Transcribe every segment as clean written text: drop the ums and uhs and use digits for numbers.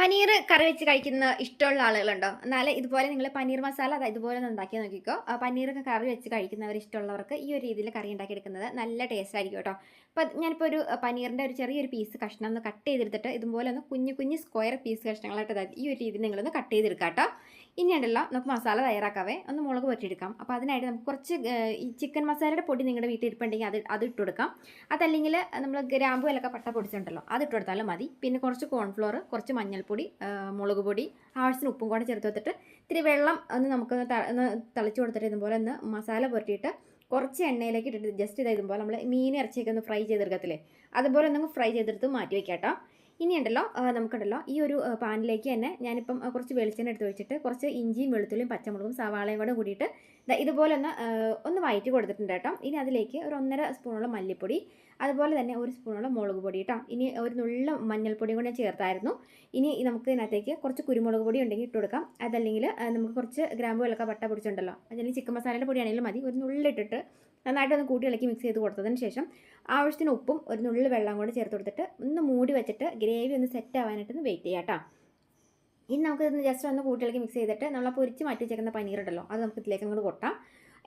പനീർ കറി വെച്ച് കഴിക്കുന്ന ഇഷ്ടമുള്ള ആളുകളുണ്ടോ? എന്നാല് ഇതുപോലെ നിങ്ങൾ പനീർ മസാല ഇതുപോലെ ഒന്ന് ഉണ്ടാക്കി നോക്കിക്കോ. പനീറൊക്കെ കറി വെച്ച് കഴിക്കുന്നവർ ഇഷ്ടമുള്ളവർക്ക് ഈ ഒരു രീതിയിൽ കറി ഉണ്ടാക്കിയെടുക്കുന്നത് നല്ല ടേസ്റ്റ് ആയിരിക്കും കേട്ടോ. അപ്പോൾ ഞാനിപ്പോൾ ഒരു പനീറിൻ്റെ ഒരു ചെറിയൊരു പീസ് കഷ്ണം ഒന്ന് കട്ട് ചെയ്തെടുത്തിട്ട് ഇതുപോലെ ഒന്ന് കുഞ്ഞു കുഞ്ഞു സ്ക്വയർ പീസ് കഷ്ണങ്ങളായിട്ട് ഈ ഒരു രീതിയിൽ നിങ്ങളൊന്ന് കട്ട് ചെയ്തെടുക്കാം കേട്ടോ. ഇനി ഉണ്ടല്ലോ നമുക്ക് മസാല തയ്യാറാക്കാവേ. ഒന്ന് മുളക് പൊരിച്ചെടുക്കാം. അപ്പോൾ അതിനായിട്ട് നമുക്ക് കുറച്ച് ഈ ചിക്കൻ മസാലയുടെ പൊടി നിങ്ങളുടെ വീട്ടിൽ ഇരിപ്പുണ്ടെങ്കിൽ അത് ഇട്ട് കൊടുക്കാം. അതല്ലെങ്കിൽ നമ്മൾ ഗ്രാമ്പു വിലക്ക പട്ട പൊടിച്ചിട്ടുണ്ടല്ലോ അത് ഇട്ട് കൊടുത്താലും മതി. പിന്നെ കുറച്ച് കോൺഫ്ലോർ, കുറച്ച് മഞ്ഞൾപ്പൊടി, മുളക് പൊടി, ആവശ്യത്തിന് ഉപ്പും കൂടെ ചേർത്ത് വെച്ചിട്ട് ഇത്തിരി വെള്ളം ഒന്ന് തളിച്ച് കൊടുത്തിട്ട് ഇതുപോലെ ഒന്ന് മസാല പുരട്ടിയിട്ട് കുറച്ച് എണ്ണയിലേക്ക് ഇട്ടിട്ട് ജസ്റ്റ് ഇതുപോലെ നമ്മൾ മീൻ ഇറച്ചിയൊക്കെ ഒന്ന് ഫ്രൈ ചെയ്തെടുക്കത്തില്ലേ അതുപോലെ ഒന്ന് ഫ്രൈ ചെയ്തെടുത്ത് മാറ്റി വയ്ക്കാം കേട്ടോ. ഇനിയുണ്ടല്ലോ നമുക്കുണ്ടല്ലോ ഈ ഒരു പാനിലേക്ക് തന്നെ ഞാനിപ്പം കുറച്ച് വെളിച്ചെണ്ണ എടുത്ത് വെച്ചിട്ട് കുറച്ച് ഇഞ്ചിയും വെളുത്തുള്ളിയും പച്ചമുളകും സവാളയും കൂടെ കൂടിയിട്ട് ഇതുപോലെ ഒന്ന് വഴറ്റി കൊടുത്തിട്ടുണ്ട് കേട്ടോ. ഇനി അതിലേക്ക് ഒരു 1.5 സ്പൂണോളം മല്ലിപ്പൊടി, അതുപോലെ തന്നെ 1 സ്പൂണോളം മുളക് പൊടി കേട്ടോ. ഇനി ഒരു നുള്ള മഞ്ഞൾപ്പൊടിയും കൂടെ ഞാൻ ചേർത്തായിരുന്നു. ഇനി നമുക്ക് ഇതിനകത്തേക്ക് കുറച്ച് കുരുമുളക് പൊടി ഉണ്ടെങ്കിൽ ഇട്ട് കൊടുക്കാം. അതല്ലെങ്കിൽ നമുക്ക് കുറച്ച് ഗ്രാമ്പു വിലക്ക പട്ട പൊടിച്ചുണ്ടല്ലോ അല്ലെങ്കിൽ ചിക്കൻ മസാലയുടെ പൊടിയാണെങ്കിലും മതി. ഒരു നുള്ളിട്ടിട്ട് നന്നായിട്ടൊന്ന് കൂട്ടി ഇളക്കി മിക്സ് ചെയ്ത് കൊടുത്തതിന് ശേഷം ആവശ്യത്തിന് ഉപ്പും ഒരു നുള്ളി വെള്ളം കൂടെ ചേർത്ത് കൊടുത്തിട്ട് ഒന്ന് മൂടി വെച്ചിട്ട് ഗ്രേവി ഒന്ന് സെറ്റ് ആവാനായിട്ടൊന്ന് വെയിറ്റ് ചെയ്യാം കേട്ടോ. ഇനി നമുക്കിതൊന്ന് ജസ്റ്റ് ഒന്ന് കൂട്ടിയിളക്കി മിക്സ് ചെയ്തിട്ട് നമ്മൾ പൊരിച്ച് മാറ്റി വെച്ചേക്കുന്ന പനീറുണ്ടല്ലോ അത് നമുക്ക് ഇതിലേക്ക് അങ്ങോട്ട് കൊട്ടാം.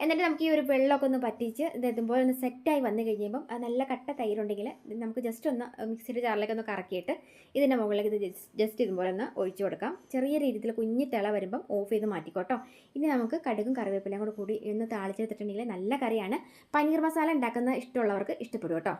എന്നിട്ട് നമുക്ക് ഈ ഒരു വെള്ളമൊക്കെ ഒന്ന് പറ്റിച്ച് ഇതുപോലെ ഒന്ന് സെറ്റായി വന്നു കഴിയുമ്പം അത് നല്ല കട്ട തൈരുണ്ടെങ്കിൽ നമുക്ക് ജസ്റ്റ് ഒന്ന് മിക്സിയുടെ ജാറിലേക്ക് ഒന്ന് കറക്കിയിട്ട് ഇതിൻ്റെ മുകളിലേക്ക് ഇത് ജസ്റ്റ് ഇതുപോലെ ഒന്ന് ഒഴിച്ചു കൊടുക്കാം. ചെറിയ രീതിയിൽ കുഞ്ഞി തിള വരുമ്പം ഓഫ് ചെയ്ത് മാറ്റിക്കോട്ടോ. ഇനി നമുക്ക് കടുകും കറിവേപ്പിലയും കൂടി ഒന്ന് താളിച്ചെടുത്തിട്ടുണ്ടെങ്കിൽ നല്ല കറിയാണ്. പനീർ മസാല ഉണ്ടാക്കുന്ന ഇഷ്ടമുള്ളവർക്ക് ഇഷ്ടപ്പെടും കേട്ടോ.